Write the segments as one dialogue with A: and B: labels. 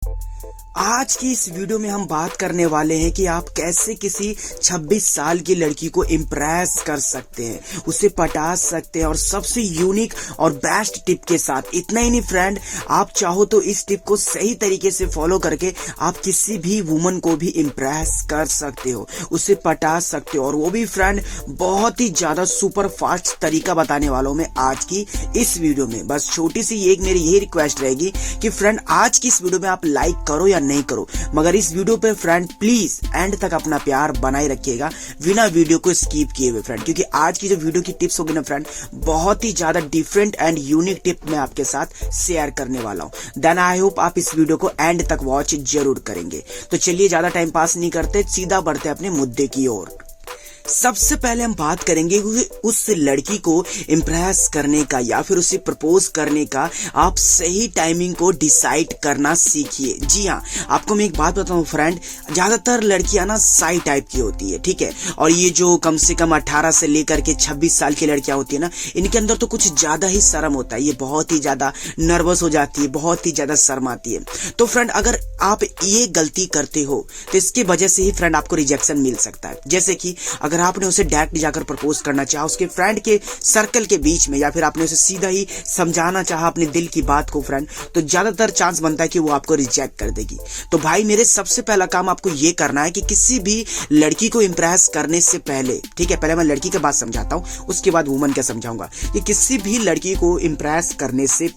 A: आज की इस वीडियो में हम बात करने वाले हैं कि आप कैसे किसी 26 साल की लड़की को इम्प्रेस कर सकते हैं, उसे पटा सकते हैं और सबसे यूनिक और बेस्ट टिप के साथ। इतना ही नहीं फ्रेंड, आप चाहो तो इस टिप को सही तरीके से फॉलो करके आप किसी भी वुमन को भी इम्प्रेस कर सकते हो, उसे पटा सकते हो, और वो भी फ्रेंड बहुत ही ज्यादा सुपर फास्ट तरीका बताने वाला हूं मैं आज की इस वीडियो में। बस छोटी सी एक मेरी यही रिक्वेस्ट रहेगी कि फ्रेंड आज की इस वीडियो में आप लाइक करो या नहीं करो, मगर इस वीडियो पे फ्रेंड प्लीज एंड तक अपना प्यार बनाए रखिएगा बिना वीडियो को स्किप किए हुए फ्रेंड, क्योंकि आज की जो वीडियो की टिप्स होगी ना फ्रेंड, बहुत ही ज्यादा डिफरेंट एंड यूनिक टिप मैं आपके साथ शेयर करने वाला हूं। देन आई होप आप इस वीडियो को एंड तक वॉच जरूर करेंगे। तो चलिए ज्यादा टाइम पास नहीं करते, सीधा बढ़ते अपने मुद्दे की ओर। सबसे पहले हम बात करेंगे उस लड़की को इम्प्रेस करने का या फिर उसे प्रपोज करने का आप सही टाइमिंग को डिसाइड करना सीखिए। जी हाँ, आपको मैं एक बात बताऊं फ्रेंड, ज्यादातर लड़कियां ना साई टाइप की होती है, ठीक है, और ये जो कम से कम 18 से लेकर के 26 साल की लड़कियां होती है ना, इनके अंदर तो कुछ ज्यादा ही शर्म होता है, ये बहुत ही ज्यादा नर्वस हो जाती है, बहुत ही ज्यादा शर्माती है। तो फ्रेंड अगर आप ये गलती करते हो तो इसकी वजह से ही फ्रेंड आपको रिजेक्शन मिल सकता है। जैसे कि अगर आपने उसे डायरेक्ट जाकर प्रपोज करना चाहा उसके फ्रेंड के सर्कल के बीच में, या फिर आपने उसे सीधा ही समझाना चाहा अपने दिल की बात को फ्रेंड, तो ज्यादातर चांस बनता है कि वो आपको रिजेक्ट कर देगी। तो भाई मेरे सबसे पहला काम आपको ये करना है कि किसी भी लड़की को इंप्रेस करने से पहले, ठीक है, पहले मैं लड़की की बात समझाता हूं, उसके बाद वुमन का समझाऊंगा, कि किसी भी लड़की को इंप्रेस करने से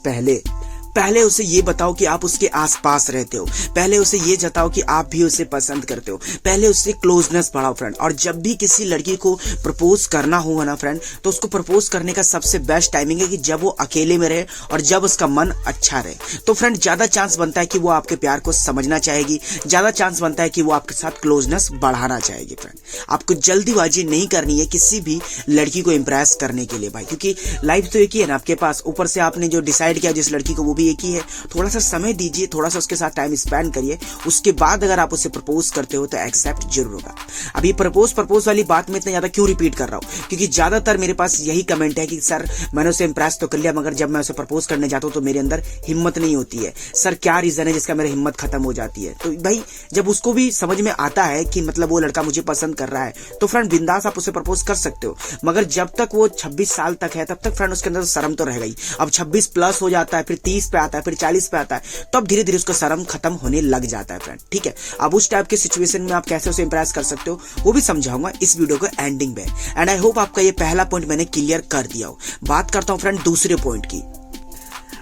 A: पहले उसे ये बताओ कि आप उसके आसपास रहते हो, पहले उसे ये जताओ कि आप भी उसे पसंद करते हो, पहले उससे क्लोजनेस बढ़ाओ फ्रेंड। और जब भी किसी लड़की को प्रपोज करना होगा ना फ्रेंड, तो उसको प्रपोज करने का सबसे बेस्ट टाइमिंग है कि जब वो अकेले में रहे और जब उसका मन अच्छा रहे। तो फ्रेंड ज्यादा चांस बनता है कि वो आपके प्यार को समझना चाहेगी, ज्यादा चांस बनता है कि वो आपके साथ क्लोजनेस बढ़ाना चाहेगी। फ्रेंड आपको जल्दीबाजी नहीं करनी है किसी भी लड़की को इंप्रेस करने के लिए भाई, क्योंकि लाइफ तो एक ही है ना आपके पास, ऊपर से आपने जो डिसाइड किया जिस लड़की को, वो भी एक ही है। थोड़ा सा समय दीजिए, थोड़ा सा उसके साथ टाइम स्पेंड करिए, उसके बाद अगर आप उसे प्रपोज करते हो तो एक्सेप्ट जरूर होगा। अभी प्रपोज वाली बात में इतना ज्यादा क्यों रिपीट कर रहा हूं, क्योंकि ज्यादातर मेरे पास यही कमेंट है कि सर मैंने उसे इंप्रेस तो कर लिया, मगर जब मैं उसे प्रपोज करने जाता हूं तो मेरे अंदर हिम्मत नहीं होती है। सर क्या रीजन है जिसका मेरी हिम्मत खत्म हो जाती है? तो भाई जब उसको भी समझ में आता है कि मतलब वो लड़का मुझे पसंद कर रहा है, तो फ्रेंड बिंदास आप उसे प्रपोज कर सकते हो, मगर जब तक वो 26 साल तक है तब तक फ्रेंड उसके अंदर शर्म तो रह गई। अब 26 प्लस हो जाता है, फिर 30 पे आता है, फिर 40 पे आता है, तो अब धीरे धीरे उसका शर्म खत्म होने लग जाता है फ्रेंड, ठीक है। अब उस टाइप के सिचुएशन में आप कैसे उसे इंप्रेस कर सकते हो वो भी समझाऊंगा इस वीडियो को एंडिंग में। एंड आई होप आपका ये पहला पॉइंट मैंने क्लियर कर दिया हो। बात करता हूं फ्रेंड दूसरे पॉइंट की।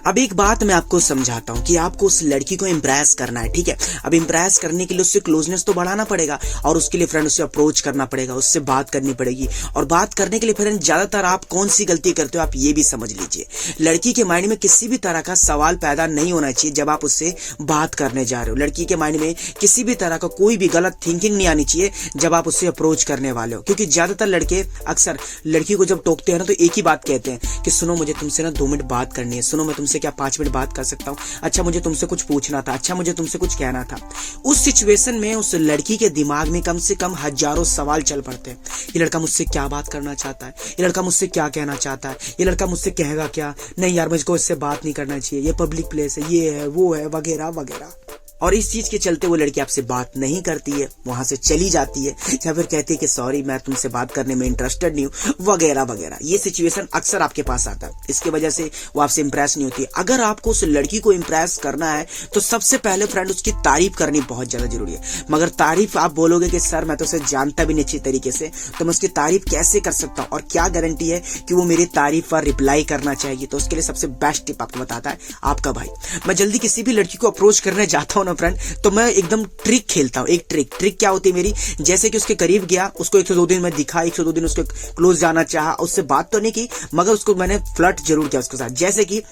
A: अब एक बात मैं आपको समझाता हूं कि आपको उस लड़की को इंप्रेस करना है, ठीक है। अब इंप्रेस करने के लिए उससे क्लोजनेस तो बढ़ाना पड़ेगा, और उसके लिए फ्रेंड उससे अप्रोच करना पड़ेगा, उससे बात करनी पड़ेगी। और बात करने के लिए फ्रेंड ज्यादातर आप कौन सी गलती करते हो आप ये भी समझ लीजिए। लड़की के माइंड में किसी भी तरह का सवाल पैदा नहीं होना चाहिए जब आप उससे बात करने जा रहे हो। लड़की के माइंड में किसी भी तरह का कोई भी गलत थिंकिंग नहीं आनी चाहिए जब आप उससे अप्रोच करने वाले हो, क्योंकि ज्यादातर लड़के अक्सर लड़की को जब टोकते हैं ना तो एक ही बात कहते हैं कि सुनो मुझे तुमसे ना 2 मिनट बात करनी है, सुनो मैं तुमसे क्या 5 मिनट बात कर सकता हूं, अच्छा मुझे तुमसे कुछ पूछना था, अच्छा मुझे तुमसे कुछ कहना था। उस सिचुएशन में उस लड़की के दिमाग में कम से कम हजारों सवाल चल पड़ते हैं। ये लड़का मुझसे क्या बात करना चाहता है, ये लड़का मुझसे क्या कहना चाहता है, ये लड़का मुझसे कहेगा क्या, नहीं यार मुझको इससे बात नहीं करना चाहिए, ये पब्लिक प्लेस है, ये है वो है, वगैरह वगैरह। और इस चीज के चलते वो लड़की आपसे बात नहीं करती है, वहां से चली जाती है, या फिर कहती है कि सॉरी मैं तुमसे बात करने में इंटरेस्टेड नहीं हूं, वगैरह वगैरह। ये सिचुएशन अक्सर आपके पास आता है, इसके वजह से वो आपसे इंप्रेस नहीं होती। अगर आपको उस लड़की को इंप्रेस करना है तो सबसे पहले फ्रेंड उसकी तारीफ करनी बहुत ज्यादा जरूरी है। मगर तारीफ आप बोलोगे कि सर मैं तो उसे जानता भी नहीं अच्छी तरीके से, तो मैं उसकी तारीफ कैसे कर सकता हूं, और क्या गारंटी है कि वो मेरी तारीफ पर रिप्लाई करना चाहेगी? तो उसके लिए सबसे बेस्ट टिप आपको बताता है आपका भाई। मैं जल्दी किसी भी लड़की को अप्रोच करने जाता हूं ना फ्रेंड, तो मैं एकदम ट्रिक खेलता हूं। एक ट्रिक क्या होती है मेरी, जैसे कि उसके करीब गया, उसको 102 दिन में दिखा, 102 दिन उसके क्लोज जाना चाहा, उससे बात तो नहीं की मगर उसको मैंने फ्लर्ट जरूर किया उसके साथ। जैसे कि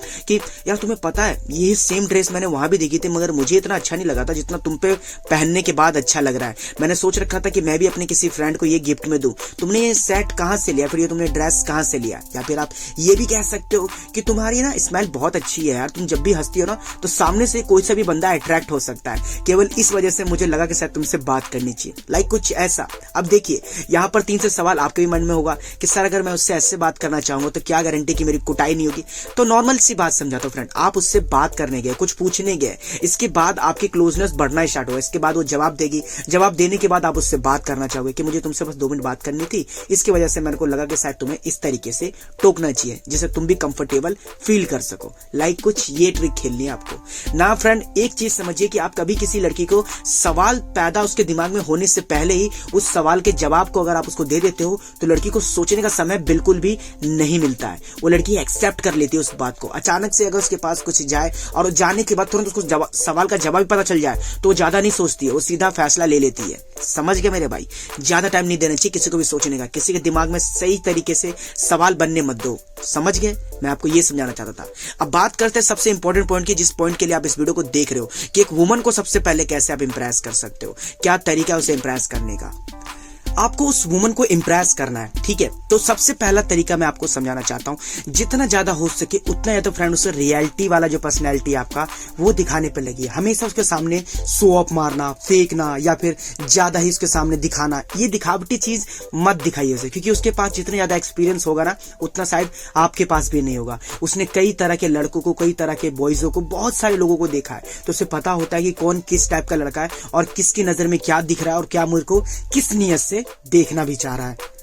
A: यार तुम्हें पता है ये सेम ड्रेस मैंने वहां भी देखी थी, मगर मुझे इतना अच्छा नहीं लगा था जितना तुम पे पहनने के बाद अच्छा लग रहा है। मैंने सोच रखा था कि मैं भी अपने किसी फ्रेंड को ये गिफ्ट में दूं, तुमने ये सेट कहां से लिया, फिर ये तुमने ड्रेस कहां से लिया। या फिर आप ये भी कह सकते हो कि तुम्हारी ना स्माइल बहुत अच्छी है यार, तुम जब भी हंसती हो ना तो सामने से कोई सा भी बंदा अट्रैक्ट हो सकता है। केवल इस वजह से मुझे लगा कि शायद तुमसे बात करनी चाहिए, लाइक कुछ ऐसा। अब देखिए यहाँ पर 3 से सवाल आपके भी मन में होगा कि सर अगर मैं उससे ऐसे बात करना चाहूंगा तो क्या गारंटी कि मेरी कुटाई नहीं होगी। तो नॉर्मल सी बात समझाता हूं फ्रेंड, आप उससे बात करने गए, कुछ पूछने गए, इसके बाद आपकी क्लोजनेस बढ़ना स्टार्ट हुआ, इसके बाद वो जवाब देगी, जवाब देने के बाद आप उससे बात करना चाहोगे कि मुझे तुमसे बस 2 मिनट बात करनी थी, इसकी वजह से मेरे को लगा कि शायद तुम्हें इस तरीके से टोकना चाहिए जिससे तुम भी कंफर्टेबल फील कर सको। लाइक कुछ ये ट्रिक खेलनी है आपको ना फ्रेंड। एक चीज समझिए कि आप कभी किसी लड़की को सवाल पैदा उसके दिमाग में होने से पहले ही उस सवाल के जवाब को अगर आप उसको दे देते हो तो लड़की को सोचने का समय बिल्कुल भी नहीं मिलता है। वो लड़की एक्सेप्ट कर लेती है उस बात को। अचानक से अगर उसके पास कुछ जाए और जाने के बाद तुरंत उसको सवाल का जवाब भी पता चल जाए तो वो ज्यादा नहीं सोचती है, वो सीधा फैसला ले लेती है। समझ गए मेरे भाई? ज्यादा टाइम नहीं देना चाहिए किसी को भी सोचने का, किसी के दिमाग में सही तरीके से सवाल बनने मत दो। समझ गए? मैं आपको ये समझाना चाहता था। अब बात करते हैं सबसे इंपॉर्टेंट पॉइंट की, जिस पॉइंट के लिए आप इस वीडियो को देख रहे हो कि एक वुमन को सबसे पहले कैसे आप इंप्रेस कर सकते हो, क्या तरीका है उसे इंप्रेस करने का। आपको उस वुमन को इंप्रेस करना है, ठीक है? तो सबसे पहला तरीका मैं आपको समझाना चाहता हूं, जितना ज्यादा हो सके उतना या तो फ्रेंड उसे रियलिटी वाला जो पर्सनैलिटी आपका वो दिखाने पे लगी। हमेशा उसके सामने शो ऑफ मारना, फेंकना या फिर ज्यादा ही उसके सामने दिखाना, ये दिखावटी चीज मत दिखाइए उसे, क्योंकि उसके पास जितना ज्यादा एक्सपीरियंस होगा ना उतना शायद आपके पास भी नहीं होगा। उसने कई तरह के लड़कों को, कई तरह के बॉयजों को, बहुत सारे लोगों को देखा है, तो उसे पता होता है कि कौन किस टाइप का लड़का है और किसकी नजर में क्या दिख रहा है और क्या मुझे को किस नियत से देखना भी चाह रहा है।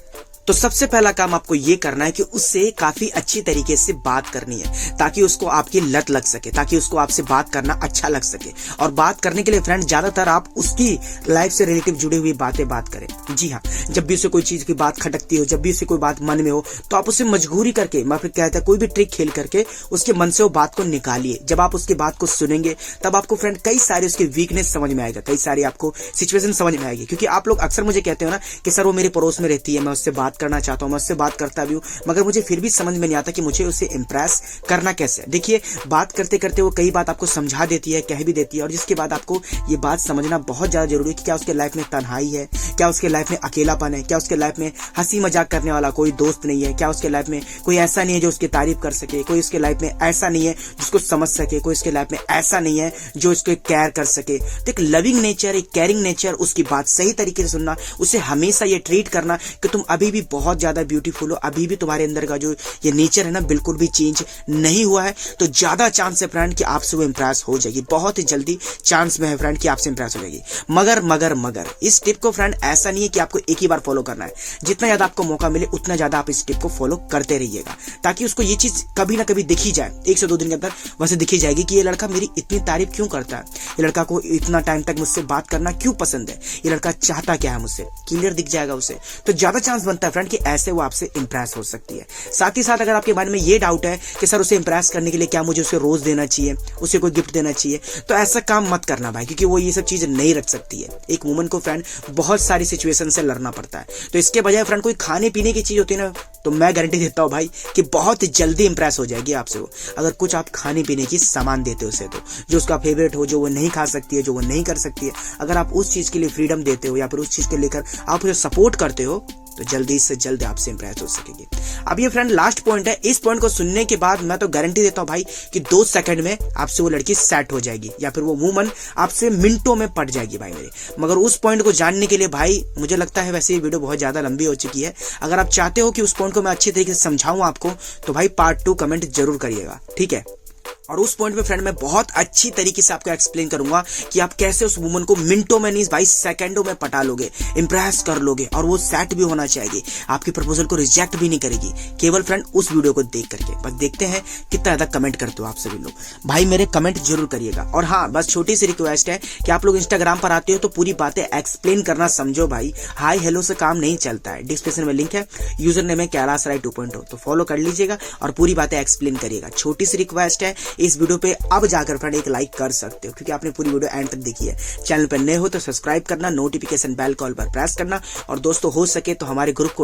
A: तो सबसे पहला काम आपको ये करना है कि उससे काफी अच्छी तरीके से बात करनी है ताकि उसको आपकी लत लग सके, ताकि उसको आपसे बात करना अच्छा लग सके। और बात करने के लिए फ्रेंड ज्यादातर आप उसकी लाइफ से रिलेटिव जुड़ी हुई बात करें। जी हाँ, जब भी उसे कोई चीज की बात खटकती हो, जब भी उसे कोई बात मन में हो, तो आप उसे मजबूरी करके, मैं फिर कहता है कोई भी ट्रिक खेल करके उसके मन से वो बात को निकालिए। जब आप उसकी बात को सुनेंगे तब आपको फ्रेंड कई सारे उसके वीकनेस समझ में आएगा, कई सारी आपको सिचुएशन समझ में आएगी। क्योंकि आप लोग अक्सर मुझे कहते हो ना कि सर वो मेरे पड़ोस में रहती है, मैं उससे बात करना चाहता हूं, मैं उससे बात करता भी हूं, मगर मुझे फिर भी समझ में नहीं आता कि मुझे उसे इंप्रेस करना कैसे। देखिए बात करते करते वो कई बात आपको समझा देती है, कह भी देती है, और जिसके बाद आपको ये बात समझना बहुत ज्यादा जरूरी है कि क्या उसके लाइफ में तन्हाई है, क्या उसके लाइफ में अकेलापन है, क्या उसके लाइफ में हंसी मजाक करने वाला कोई दोस्त नहीं है, क्या उसके लाइफ में कोई ऐसा नहीं है जो उसकी तारीफ कर सके, कोई उसके लाइफ में ऐसा नहीं है जिसको समझ सके, कोई उसके लाइफ में ऐसा नहीं है जो उसको केयर कर सके। तो एक लविंग नेचर, एक केयरिंग नेचर, उसकी बात सही तरीके से सुनना, उसे हमेशा ये ट्रीट करना कि तुम अभी भी बहुत ज्यादा ब्यूटीफुल हो, अभी भी तुम्हारे अंदर का जो ये नेचर है ना बिल्कुल भी चेंज नहीं हुआ है, तो ज्यादा चांस है फ्रेंड कि आपसे वो इंप्रेस हो जाएगी। बहुत ही जल्दी चांस में है फ्रेंड कि आपसे इंप्रेस हो जाएगी। मगर इस टिप को फ्रेंड ऐसा नहीं है कि आपको एक ही बार फॉलो करना है। जितना ज्यादा आपको मौका मिले उतना ज्यादा आप इस टिप को फॉलो करते रहिएगा, ताकि उसको ये चीज कभी ना कभी दिखी जाए। 1 से 2 दिन के अंदर वैसे दिखी जाएगी कि ये लड़का मेरी इतनी तारीफ क्यों करता है, ये लड़का को इतना टाइम तक मुझसे बात करना क्यों पसंद है, ये लड़का चाहता क्या है मुझसे, क्लियर दिख जाएगा उसे। तो ज्यादा चांस बनता है फ्रेंड कि ऐसे वो आपसे इंप्रेस हो सकती है। साथ ही साथ अगर आपके माइंड में ये डाउट है कि सर उसे इंप्रेस करने के लिए क्या मुझे उसे रोज देना चाहिए, उसे कोई गिफ्ट देना चाहिए, तो ऐसा काम मत करना भाई, क्योंकि वो ये सब चीज नहीं रख सकती है। एक वुमन को फ्रेंड बहुत सारी सिचुएशन से लड़ना पड़ता है, तो इसके बजाय फ्रेंड कोई खाने पीने की चीज होती है ना, तो मैं गारंटी देता हूं भाई कि बहुत जल्दी इंप्रेस हो जाएगी आपसे वो। अगर कुछ आप खाने पीने की सामान देते हो उसे, तो जो उसका फेवरेट हो, जो वो नहीं खा सकती है, जो वो नहीं कर सकती है, अगर आप उस चीज के लिए फ्रीडम देते हो या फिर उस चीज को लेकर आप उसे सपोर्ट करते हो, तो जल्दी से जल्द आपसे इंप्रेस हो सकेगी। अब ये फ्रेंड लास्ट पॉइंट है, इस पॉइंट को सुनने के बाद मैं तो गारंटी देता हूं भाई कि 2 सेकंड में आपसे वो लड़की सेट हो जाएगी या फिर वो वुमन आपसे मिनटों में पट जाएगी भाई मेरे। मगर उस पॉइंट को जानने के लिए भाई मुझे लगता है वैसे ये वीडियो बहुत ज्यादा लंबी हो चुकी है। अगर आप चाहते हो कि उस पॉइंट को मैं अच्छी तरीके से समझाऊं आपको, तो भाई पार्ट 2 कमेंट जरूर करिएगा, ठीक है? और उस पॉइंट पे फ्रेंड मैं बहुत अच्छी तरीके से आपको एक्सप्लेन करूंगा कि आप कैसे उस वुमन को मिनटों में नहीं 22 सेकंडों में पटा लोगे, इंप्रेस कर लोगे, और वो सेट भी होना चाहिए, आपकी प्रपोजल को रिजेक्ट भी नहीं करेगी, केवल फ्रेंड उस वीडियो को देख करके। बस देखते हैं कितना ज्यादा कमेंट करते हो आप सभी लोग। भाई मेरे कमेंट जरूर करिएगा। और हाँ, बस छोटी सी रिक्वेस्ट है कि आप लोग इंस्टाग्राम पर आते हो तो पूरी बातें एक्सप्लेन करना समझो भाई, हाई हेलो से काम नहीं चलता है। डिस्क्रिप्शन में लिंक है, यूजर नेम है कैलाश राय 2.0, तो फॉलो कर लीजिएगा और पूरी बातें एक्सप्लेन करिएगा। छोटी सी रिक्वेस्ट है, इस वीडियो पे अब जाकर फ्रेंड एक लाइक कर सकते हो, क्योंकि आपने पूरी वीडियो एंड तक देखी है। चैनल पर नए हो तो सब्सक्राइब करना, नोटिफिकेशन बेल कॉल पर प्रेस करना, और दोस्तों हो सके तो हमारे ग्रुप को